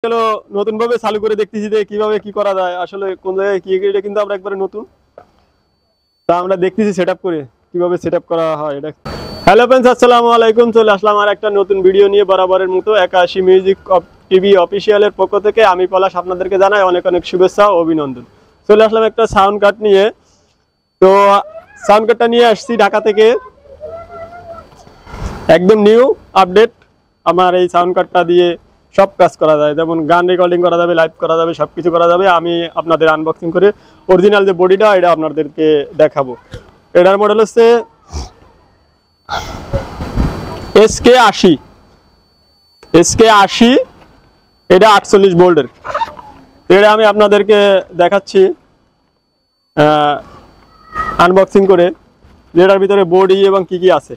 গেল নতুন ভাবে চালু করে দেখতেছি যে কিভাবে কি করা যায়, আসলে কোন জায়গায় কি এটা কিন্তু আমরা একবারে নতুন, তা আমরা দেখতেছি সেটআপ করে কিভাবে সেটআপ করা হয় এটা। হ্যালো फ्रेंड्स, আসসালামু আলাইকুম। চলে আসলাম আর একটা নতুন ভিডিও নিয়ে, বরাবরের মতো 81 মিউজিক টিভি অফিসিয়ালের পক্ষ থেকে আমি পলাশ আপনাদেরকে জানাই অনেক অনেক শুভেচ্ছা ও অভিনন্দন। চলে আসলাম একটা সাউন্ড কার্ড নিয়ে। তো সাউন্ড কার্ডটা নিয়ে আসছি ঢাকা থেকে, একদম নিউ আপডেট। আমার এই সাউন্ড কার্ডটা দিয়ে সব কাজ করা যায়, যেমন গান রেকর্ডিং করা যাবে, লাইভ করা যাবে, সব কিছু করা যাবে। আমি আপনাদের আনবক্সিং করে অরিজিনাল যে বডিটা এটা আপনাদেরকে দেখাবো। এটার মডেল হচ্ছে SK80। SK80 এটা 48 ভোল্টের। এটা আমি আপনাদেরকে দেখাচ্ছি আনবক্সিং করে, যেটার ভিতরে বডি এবং কি কি আছে।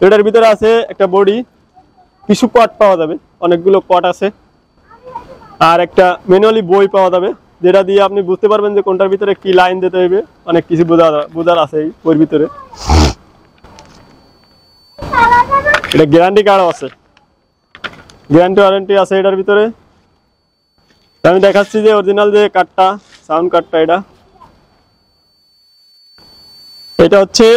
এটার ভিতরে আছে একটা বডি, কিছু কট পাওয়া যাবে, অনেকগুলো কট আছে, আর একটা ম্যানুয়ালি বই পাওয়া যাবে, যেটা দিয়ে আপনি বুঝতে পারবেন যে কোনটার ভিতরে কি লাইন দিতে হবে। অনেক কিছু বোঝার আছে এই বইয়ের ভিতরে। এটা গ্যারান্টি কার্ডও আছে, গ্যারান্টি ওয়ারেন্টি আছে এটার ভিতরে। আমি দেখাচ্ছি যে অরিজিনাল যে কার্ডটা, সাউন্ড কার্ডটা, এটা হচ্ছে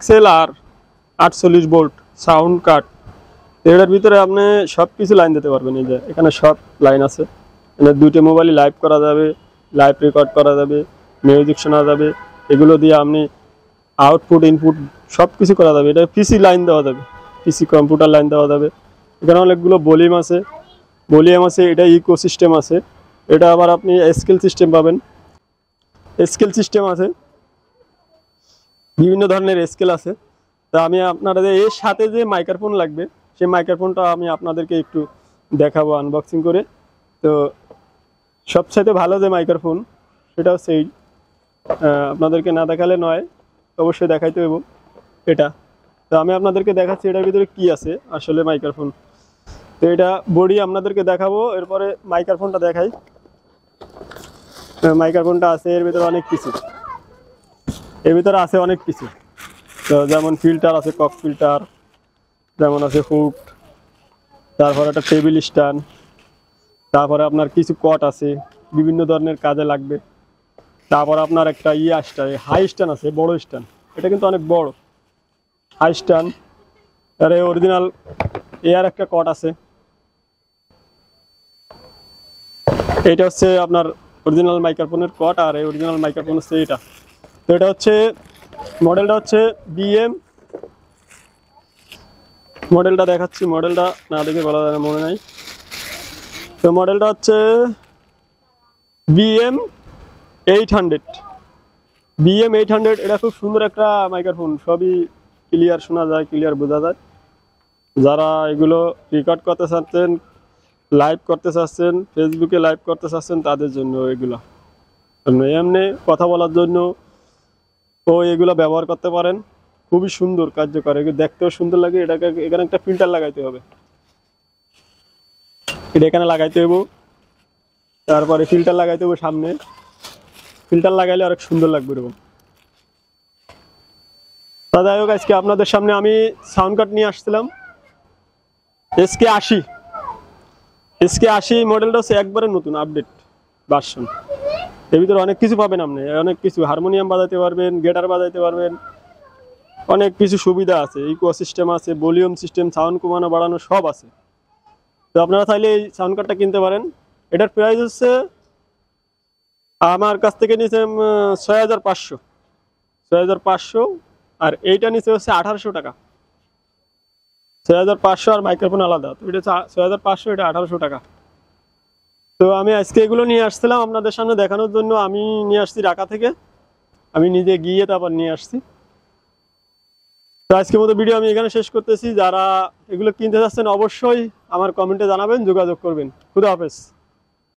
XLR 48 ভোল্ট সাউন্ড কার্ড। এটার ভিতরে আপনি সব কিছু লাইন দিতে পারবেন। এই যে এখানে সব লাইন আছে, এখানে দুইটা মোবাইলে লাইভ করা যাবে, লাইভ রেকর্ড করা যাবে, মিউজিক শোনা যাবে। এগুলো দিয়ে আপনি আউটপুট ইনপুট সব কিছু করা যাবে। এটা পিসি লাইন দেওয়া যাবে, পিসি কম্পিউটার লাইন দেওয়া যাবে। এখানে অনেকগুলো ভলিউম আছে, এটা ইকো সিস্টেম আছে। এটা আবার আপনি স্কেল সিস্টেম পাবেন, স্কেল সিস্টেম আছে, বিভিন্ন ধরনের স্কেল আছে। তা আমি আপনাদের এর সাথে যে মাইক্রোফোন লাগবে, সেই মাইক্রোফোনটা আমি আপনাদেরকে একটু দেখাবো আনবক্সিং করে। তো সবচাইতে ভালো যে মাইক্রোফোন সেটা হচ্ছে এই, আপনাদেরকে না দেখালে নয়, অবশ্যই দেখাইতে হবে এটা। তো আমি আপনাদেরকে দেখাচ্ছি এটার ভিতরে কি আছে আসলে মাইক্রোফোন। তো এটা বডি আপনাদেরকে দেখাবো, এরপরে মাইক্রোফোনটা দেখাই। মাইক্রোফোনটা আছে এর ভিতরে অনেক কিছু, এর ভিতরে আছে অনেক কিছু। তো যেমন ফিল্টার আছে, কক ফিল্টার, যেমন আছে হুক, তারপর একটা টেবিল স্ট্যান্ড, তারপরে আপনার কিছু কট আছে বিভিন্ন ধরনের কাজে লাগবে। তারপর আপনার একটা হাই স্ট্যান্ড আছে, বড় স্ট্যান্ড, এটা কিন্তু অনেক বড় হাই স্ট্যান্ড। আর অরিজিনাল এয়ার একটা কট আছে। এটা হচ্ছে আপনার অরিজিনাল মাইক্রোফোনের কট, আর এই অরিজিনাল মাইক্রোফোন হচ্ছে এটা। তো এটা হচ্ছে মডেলটা হচ্ছে BM, মডেলটা দেখাচ্ছি, মডেলটা না দেখে বলা যায় না, মনে নাই। তো মডেলটা হচ্ছে BM800। এটা খুব সুন্দর একটা মাইক্রোফোন, সবই ক্লিয়ার শোনা যায়, ক্লিয়ার বোঝা যায়। যারা এগুলো রেকর্ড করতে চাচ্ছেন, লাইভ করতে চাচ্ছেন, ফেসবুকে লাইভ করতে চাচ্ছেন, তাদের জন্য এগুলো, এমনি কথা বলার জন্য এগুলো ব্যবহার করতে পারেন। খুবই সুন্দর, কার্যকর, এগুলো দেখতেও সুন্দর লাগে। এটাকে এখানে একটা ফিল্টার লাগাইতে হবে, এটা এখানে লাগাইতে হবে, তারপরে ফিল্টার লাগাইতে হবে সামনে, ফিল্টার লাগাইলে অনেক সুন্দর লাগবে এরকম। তা যাই হোক, আজকে আপনাদের সামনে আমি সাউন্ড কার্ড নিয়ে আসছিলাম SK80 মডেলটা হচ্ছে একবারে নতুন আপডেট ভার্সন। এর ভিতরে অনেক কিছু পাবেন আপনি, অনেক কিছু, হারমোনিয়াম বাজাইতে পারবেন, গিটার বাজাইতে পারবেন, অনেক কিছু সুবিধা আছে, ইকো সিস্টেম আছে, ভলিউম সিস্টেম, সাউন্ড কমানো বাড়ানো সব আছে। তো আপনারা চাইলে এই সাউন্ড কার্ডটা কিনতে পারেন। এটার প্রাইস হচ্ছে আমার কাছ থেকে নিচে 6500, আর এইটা নিচে হচ্ছে 1800 টাকা। 6500 আর মাইক্রোফোন আলাদা, তো এটা 6500, এটা 1800 টাকা। তো আমি আজকে এগুলো নিয়ে আসছিলাম আপনাদের সামনে দেখানোর জন্য। আমি নিয়ে আসছি ঢাকা থেকে, আমি নিজে গিয়ে তারপর নিয়ে আসছি। তো আজকের মতো ভিডিও আমি এখানে শেষ করতেছি। যারা এগুলো কিনতে চাচ্ছেন অবশ্যই আমার কমেন্টে জানাবেন, যোগাযোগ করবেন। খুদা হাফেজ।